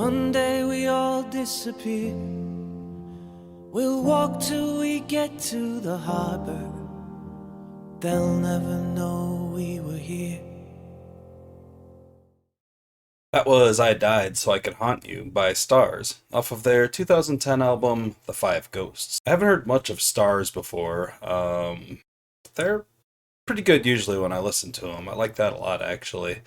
One day we all disappear. We'll walk till we get to the harbor. They'll never know we were here. That was I Died So I Could Haunt You by Stars, off of their 2010 album, The Five Ghosts. I haven't heard much of Stars before. They're pretty good usually when I listen to them. I like that a lot, actually.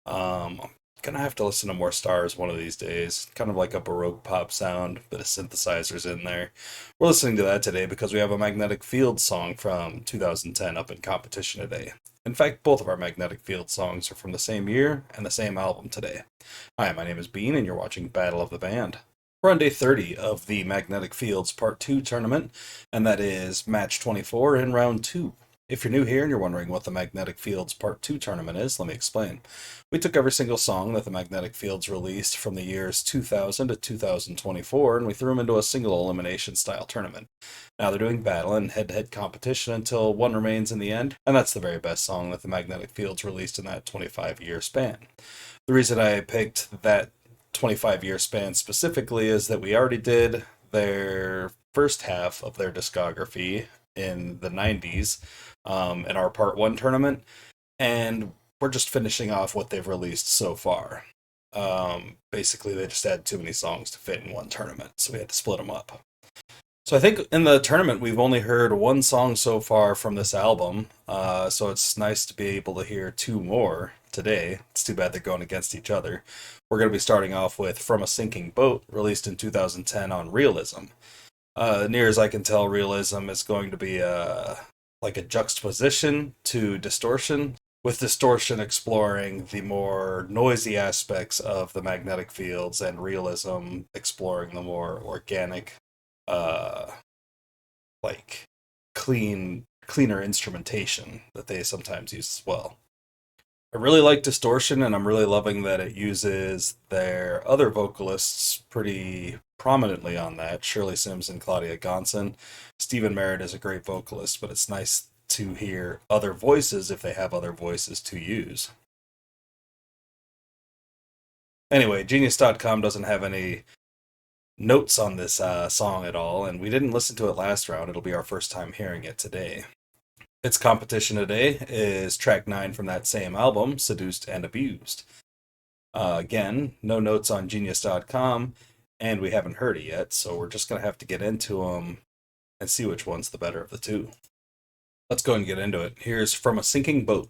I'm gonna have to listen to more Stars one of these days. Kind of like a Baroque pop sound, bit of synthesizers in there. We're listening to that today because we have a Magnetic Field song from 2010 up in competition today. In fact, both of our Magnetic Field songs are from the same year and the same album today. Hi, my name is Bean, and you're watching Battle of the Band. We're on day 30 of the Magnetic Fields Part 2 tournament, and that is match 24 in round 2. If you're new here and you're wondering what the Magnetic Fields Part 2 tournament is, let me explain. We took every single song that the Magnetic Fields released from the years 2000 to 2024, and we threw them into a single elimination style tournament. Now they're doing battle and head-to-head competition until one remains in the end, and that's the very best song that the Magnetic Fields released in that 25-year span. The reason I picked that 25-year span specifically is that we already did their first half of their discography in the 90s in our Part 1 tournament, and we're just finishing off what they've released so far. Basically, they just had too many songs to fit in one tournament, so we had to split them up. So I think in the tournament, we've only heard one song so far from this album, so it's nice to be able to hear two more today. It's too bad they're going against each other. We're going to be starting off with From a Sinking Boat, released in 2010 on Realism. Near as I can tell, Realism is going to be like a juxtaposition to Distortion, with Distortion exploring the more noisy aspects of the magnetic fields and Realism exploring the more organic, like cleaner instrumentation that they sometimes use as well. I really like Distortion, and I'm really loving that it uses their other vocalists pretty prominently on that. Shirley Sims and Claudia Gonson. Stephen Merritt is a great vocalist, but it's nice to hear other voices if they have other voices to use. Anyway, Genius.com doesn't have any notes on this song at all, and we didn't listen to it last round. It'll be our first time hearing it today. Its competition today is track 9 from that same album, Seduced and Abused. Again, no notes on Genius.com, and we haven't heard it yet, so we're just going to have to get into them and see which one's the better of the two. Let's go and get into it. Here's From a Sinking Boat.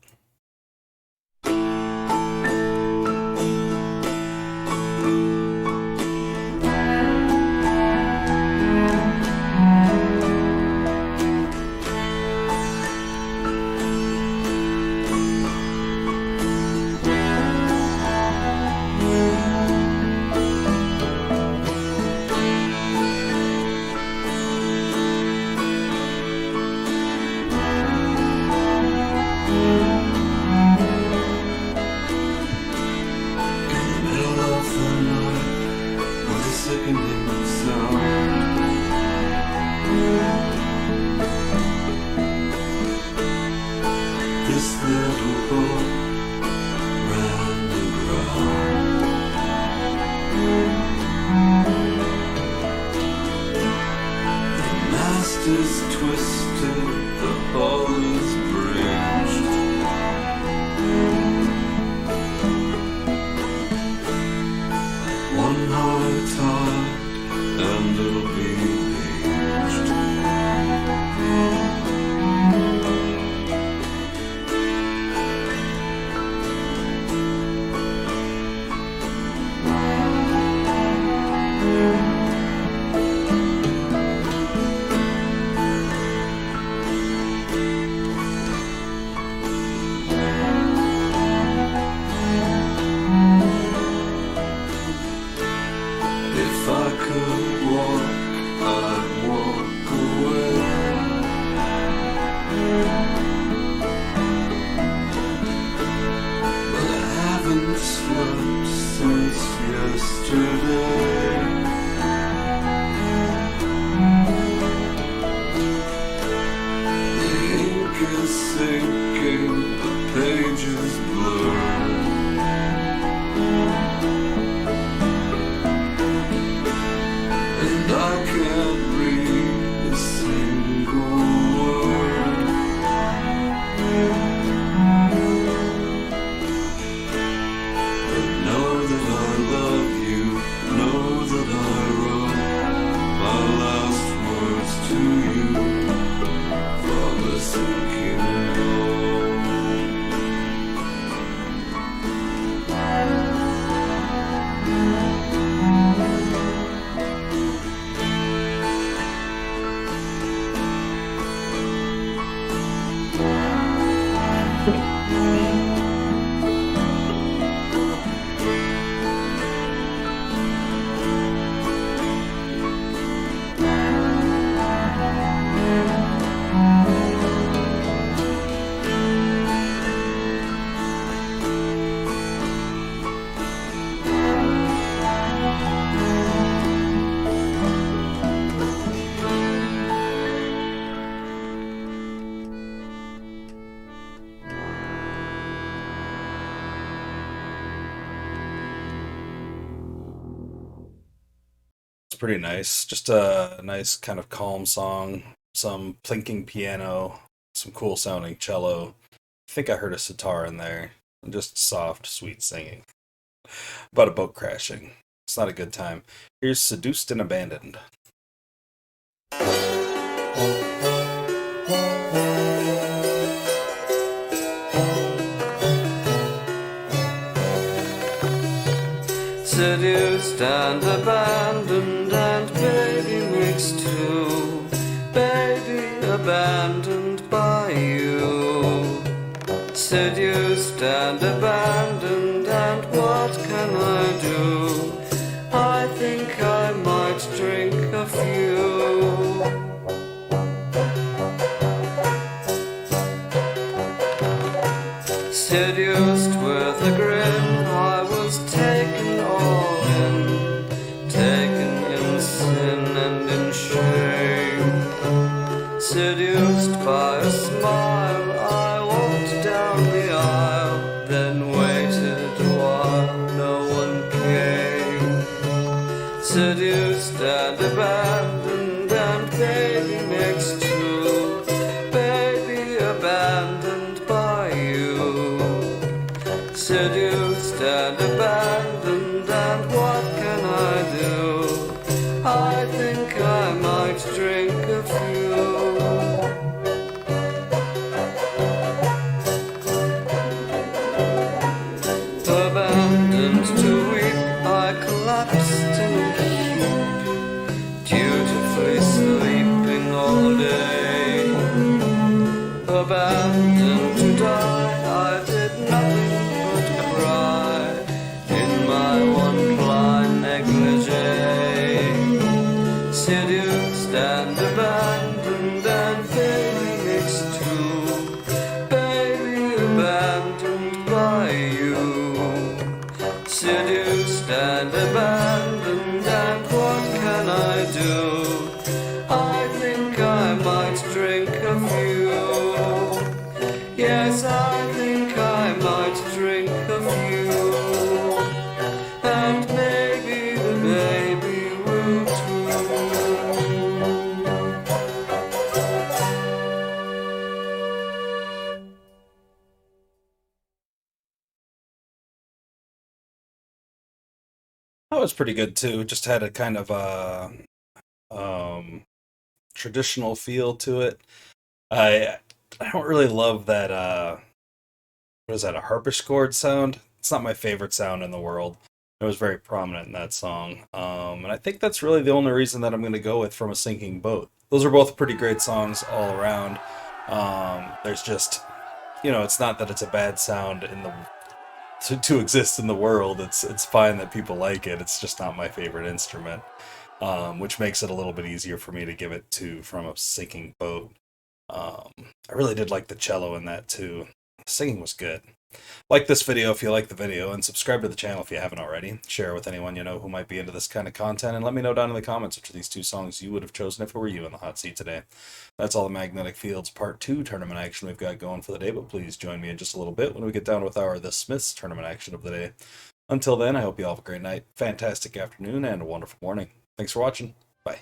It's pretty nice. Just a nice kind of calm song, some plinking piano, some cool sounding cello. I think I heard a sitar in there. And just soft, sweet singing. About a boat crashing. It's not a good time. Here's Seduced and Abandoned. Seduced and abandoned, and baby mixed too. Baby abandoned by you. Seduced and abandoned, and what can I do? I think I might drink a few. Seduced with a grin, I was taken all in, taken in sin and in shame. Seduced by a smile, I walked down the aisle, then waited while no one came. Seduced and abandoned, and baby next to, baby abandoned by you. Seduced and abandoned, and what can I do? I think I might drink a few. Abandoned to weep, I collapsed in a heap, dutifully sleeping all day. Abandoned to die, I did nothing but cry in my one-ply negligee. Seduced and abandoned, and baby mixed too. Baby abandoned by you. Seduced and abandoned, and what can I do? I think I might drink a few. Yes, I think I might drink a few. And maybe the baby will too. That was pretty good too. Just had a kind of traditional feel to it. I I don't really love that what is that, a harpsichord sound? It's not my favorite sound in the world. It was very prominent in that song. And I think that's really the only reason that I'm going to go with From a Sinking Boat. Those are both pretty great songs all around. There's just, it's not that it's a bad sound in the to exist in the world. It's fine that people like it. It's just not my favorite instrument, which makes it a little bit easier for me to give it to From a Sinking Boat. I really did like the cello in that too. The singing was good. Like this video if you like the video, and subscribe to the channel if you haven't already. Share it with anyone you know who might be into this kind of content, and let me know down in the comments which of these two songs you would have chosen if it were you in the hot seat today. That's all the Magnetic Fields Part 2 tournament action we've got going for the day, but please join me in just a little bit when we get down with our The Smiths tournament action of the day. Until then, I hope you all have a great night, fantastic afternoon, and a wonderful morning. Thanks for watching. Bye.